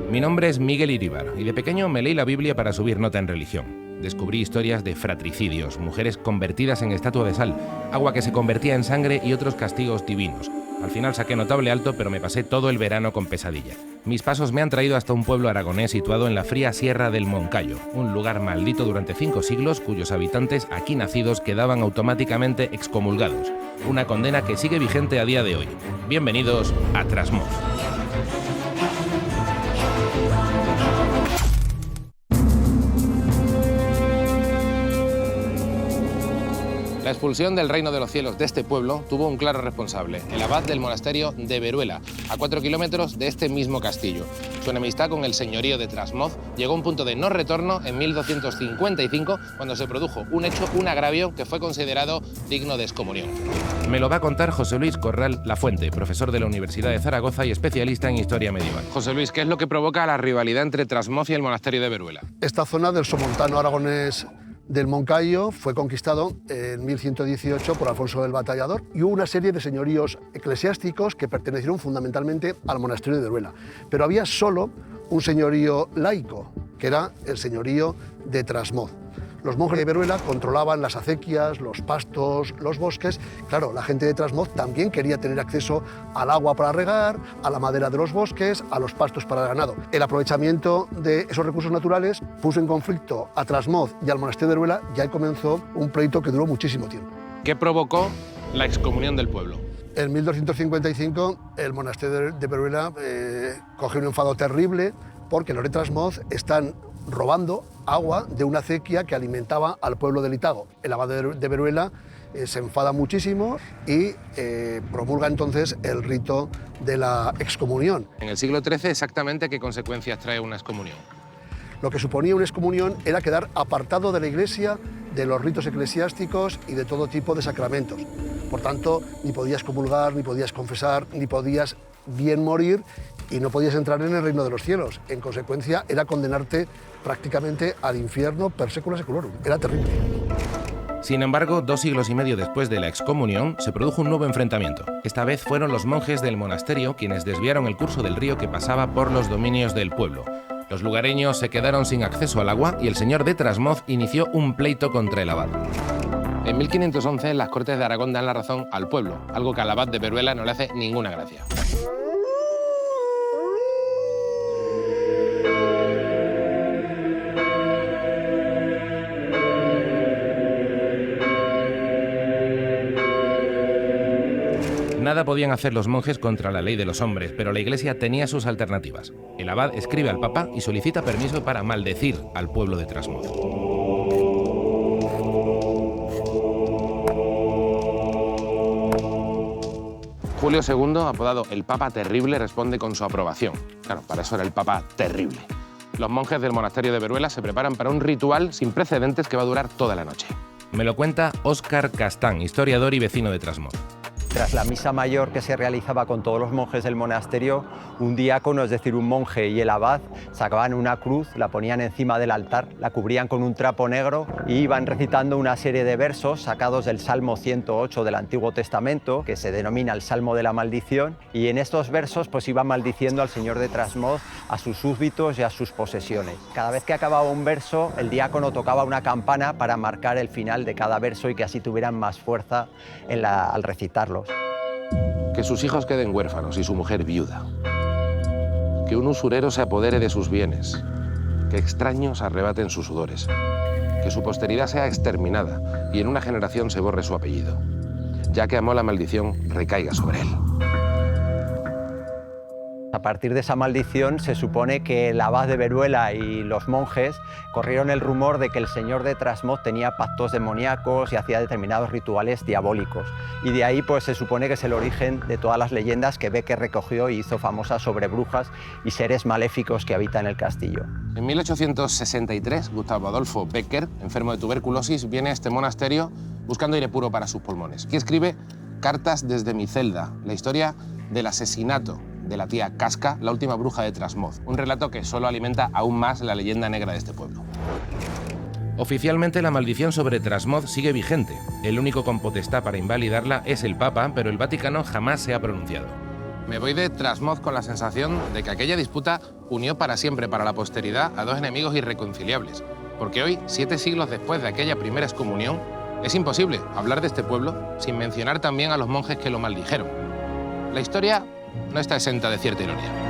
Mi nombre es Miguel Iríbar y de pequeño me leí la Biblia para subir nota en religión. Descubrí historias de fratricidios, mujeres convertidas en estatua de sal, agua que se convertía en sangre y otros castigos divinos. Al final saqué notable alto, pero me pasé todo el verano con pesadilla. Mis pasos me han traído hasta un pueblo aragonés situado en la fría sierra del Moncayo, un lugar maldito durante 5 siglos cuyos habitantes aquí nacidos quedaban automáticamente excomulgados. Una condena que sigue vigente a día de hoy. Bienvenidos a Trasmoz. La expulsión del reino de los cielos de este pueblo tuvo un claro responsable, el abad del monasterio de Veruela, a 4 kilómetros de este mismo castillo. Su enemistad con el señorío de Trasmoz llegó a un punto de no retorno en 1255, cuando se produjo un hecho, un agravio que fue considerado digno de excomunión. Me lo va a contar José Luis Corral Lafuente, profesor de la Universidad de Zaragoza y especialista en historia medieval. José Luis, ¿qué es lo que provoca la rivalidad entre Trasmoz y el monasterio de Veruela? Esta zona del somontano aragonés del Moncayo fue conquistado en 1118 por Alfonso el Batallador y hubo una serie de señoríos eclesiásticos que pertenecieron fundamentalmente al monasterio de Veruela. Pero había solo un señorío laico, que era el señorío de Trasmoz. Los monjes de Veruela controlaban las acequias, los pastos, los bosques. Claro, la gente de Trasmoz también quería tener acceso al agua para regar, a la madera de los bosques, a los pastos para el ganado. El aprovechamiento de esos recursos naturales puso en conflicto a Trasmoz y al monasterio de Veruela y ahí comenzó un pleito que duró muchísimo tiempo. ¿Qué provocó la excomunión del pueblo? En 1255 el monasterio de Veruela cogió un enfado terrible porque los de Trasmoz están robando agua de una acequia que alimentaba al pueblo de Litago. El abad de Veruela se enfada muchísimo y promulga entonces el rito de la excomunión. En el siglo XIII, exactamente, ¿qué consecuencias trae una excomunión? Lo que suponía una excomunión era quedar apartado de la Iglesia, de los ritos eclesiásticos y de todo tipo de sacramentos. Por tanto, ni podías comulgar, ni podías confesar, ni podías bien morir y no podías entrar en el reino de los cielos. En consecuencia, era condenarte prácticamente al infierno per secula seculorum. Era terrible. Sin embargo, 2 siglos y medio después de la excomunión, se produjo un nuevo enfrentamiento. Esta vez fueron los monjes del monasterio quienes desviaron el curso del río que pasaba por los dominios del pueblo. Los lugareños se quedaron sin acceso al agua y el señor de Trasmoz inició un pleito contra el abad. En 1511, las Cortes de Aragón dan la razón al pueblo, algo que al abad de Veruela no le hace ninguna gracia. Nada podían hacer los monjes contra la ley de los hombres, pero la Iglesia tenía sus alternativas. El abad escribe al Papa y solicita permiso para maldecir al pueblo de Trasmoz. Julio II, apodado el Papa Terrible, responde con su aprobación. Claro, para eso era el Papa Terrible. Los monjes del monasterio de Veruela se preparan para un ritual sin precedentes que va a durar toda la noche. Me lo cuenta Óscar Castán, historiador y vecino de Trasmoz. Tras la misa mayor que se realizaba con todos los monjes del monasterio, un diácono, es decir, un monje y el abad, sacaban una cruz, la ponían encima del altar, la cubrían con un trapo negro y iban recitando una serie de versos sacados del Salmo 108 del Antiguo Testamento, que se denomina el Salmo de la Maldición, y en estos versos pues iban maldiciendo al señor de Trasmoz, a sus súbditos y a sus posesiones. Cada vez que acababa un verso, el diácono tocaba una campana para marcar el final de cada verso y que así tuvieran más fuerza al recitarlos. Que sus hijos queden huérfanos y su mujer viuda. Que un usurero se apodere de sus bienes. Que extraños arrebaten sus sudores. Que su posteridad sea exterminada y en una generación se borre su apellido. Ya que amó la maldición, recaiga sobre él. A partir de esa maldición se supone que el abad de Veruela y los monjes corrieron el rumor de que el señor de Trasmoz tenía pactos demoníacos y hacía determinados rituales diabólicos. Y de ahí pues se supone que es el origen de todas las leyendas que Becker recogió y hizo famosas sobre brujas y seres maléficos que habitan el castillo. En 1863, Gustavo Adolfo Becker, enfermo de tuberculosis, viene a este monasterio buscando aire puro para sus pulmones. Y escribe Cartas desde mi celda, la historia del asesinato de la tía Casca, la última bruja de Trasmoz, un relato que solo alimenta aún más la leyenda negra de este pueblo. Oficialmente la maldición sobre Trasmoz sigue vigente. El único con potestad para invalidarla es el Papa, pero el Vaticano jamás se ha pronunciado. Me voy de Trasmoz con la sensación de que aquella disputa unió para siempre para la posteridad a dos enemigos irreconciliables. Porque hoy, 7 siglos después de aquella primera excomunión, es imposible hablar de este pueblo sin mencionar también a los monjes que lo maldijeron. La historia no está exenta de cierta ironía.